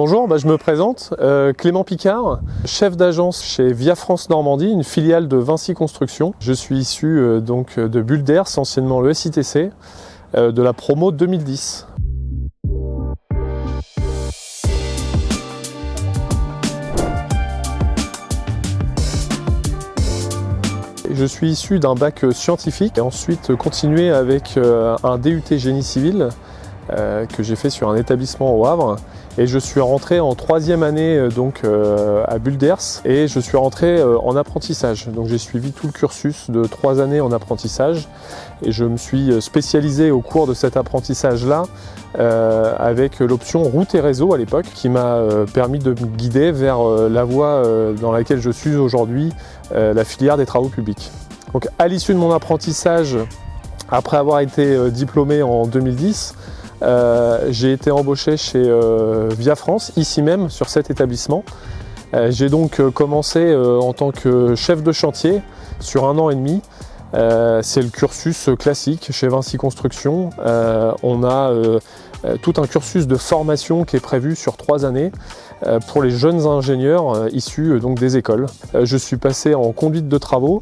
Bonjour, je me présente, Clément Picard, chef d'agence chez Via France Normandie, une filiale de Vinci Construction. Je suis issu donc de Builders, anciennement le SITC, de la promo 2010. Je suis issu d'un bac scientifique et ensuite continué avec un DUT génie civil que j'ai fait sur un établissement au Havre. Et je suis rentré en troisième année donc à Builders et je suis rentré en apprentissage. Donc j'ai suivi tout le cursus de 3 années en apprentissage et je me suis spécialisé au cours de cet apprentissage-là avec l'option route et réseau à l'époque qui m'a permis de me guider vers la voie dans laquelle je suis aujourd'hui, la filière des travaux publics. Donc à l'issue de mon apprentissage, après avoir été diplômé en 2010, j'ai été embauché chez Via France, ici même, sur cet établissement. J'ai donc commencé en tant que chef de chantier sur 1 an et demi. C'est le cursus classique chez Vinci Construction. On a tout un cursus de formation qui est prévu sur 3 années pour les jeunes ingénieurs issus donc des écoles. Je suis passé en conduite de travaux.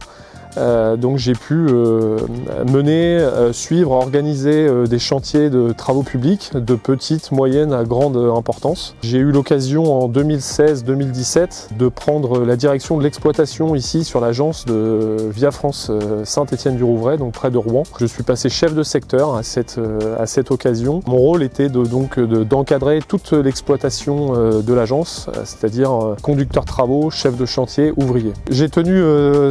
Donc j'ai pu mener, suivre, organiser des chantiers de travaux publics de petite, moyenne à grande importance. J'ai eu l'occasion en 2016-2017 de prendre la direction de l'exploitation ici sur l'agence de Via France Saint-Étienne-du-Rouvray, donc près de Rouen. Je suis passé chef de secteur à cette occasion. Mon rôle était d'encadrer toute l'exploitation de l'agence, c'est-à-dire conducteur travaux, chef de chantier, ouvrier. J'ai tenu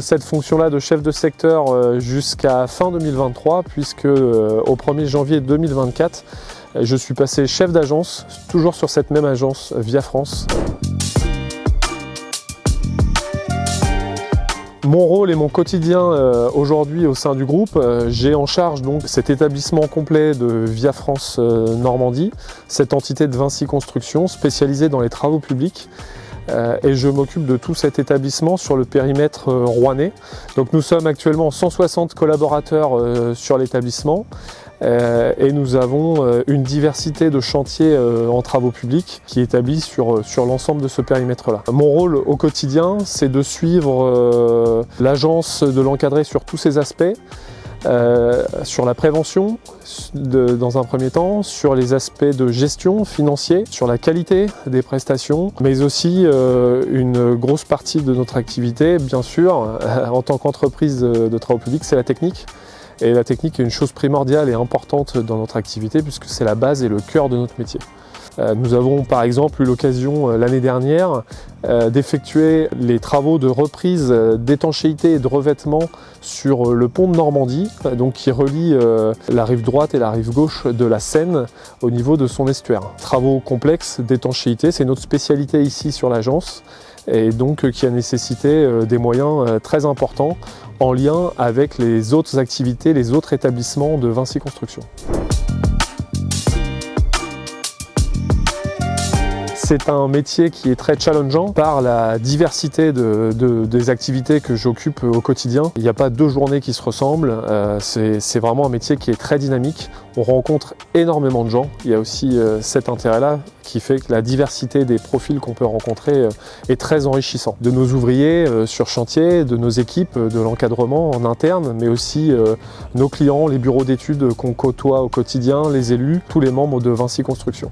cette fonction-là de chef de secteur jusqu'à fin 2023 puisque au 1er janvier 2024 je suis passé chef d'agence, toujours sur cette même agence Via France. Mon rôle et mon quotidien aujourd'hui au sein du groupe, j'ai en charge donc cet établissement complet de Via France Normandie, cette entité de Vinci Construction spécialisée dans les travaux publics. Et je m'occupe de tout cet établissement sur le périmètre rouennais. Donc nous sommes actuellement 160 collaborateurs sur l'établissement et nous avons une diversité de chantiers en travaux publics qui est établie sur l'ensemble de ce périmètre-là. Mon rôle au quotidien, c'est de suivre l'agence, de l'encadrer sur tous ses aspects. Sur la prévention dans un premier temps, sur les aspects de gestion financier, sur la qualité des prestations, mais aussi une grosse partie de notre activité, bien sûr, en tant qu'entreprise de travaux publics, c'est la technique. Et la technique est une chose primordiale et importante dans notre activité puisque c'est la base et le cœur de notre métier. Nous avons par exemple eu l'occasion l'année dernière d'effectuer les travaux de reprise d'étanchéité et de revêtement sur le pont de Normandie, donc qui relie la rive droite et la rive gauche de la Seine au niveau de son estuaire. Travaux complexes d'étanchéité, c'est notre spécialité ici sur l'agence et donc qui a nécessité des moyens très importants en lien avec les autres activités, les autres établissements de Vinci Construction. C'est un métier qui est très challengeant par la diversité des activités que j'occupe au quotidien. Il n'y a pas 2 journées qui se ressemblent, c'est vraiment un métier qui est très dynamique. On rencontre énormément de gens, il y a aussi cet intérêt-là qui fait que la diversité des profils qu'on peut rencontrer est très enrichissant. De nos ouvriers sur chantier, de nos équipes, de l'encadrement en interne, mais aussi nos clients, les bureaux d'études qu'on côtoie au quotidien, les élus, tous les membres de Vinci Construction.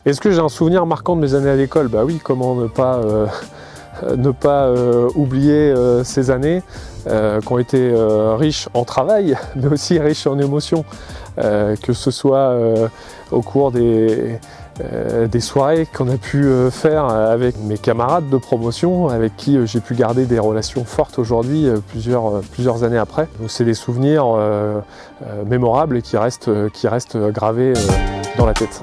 Est-ce que j'ai un souvenir marquant de mes années à l'école? Bah oui, comment ne pas oublier ces années qui ont été riches en travail, mais aussi riches en émotions, que ce soit au cours des soirées qu'on a pu faire avec mes camarades de promotion, avec qui j'ai pu garder des relations fortes aujourd'hui, plusieurs années après. C'est des souvenirs mémorables et qui restent gravés dans la tête.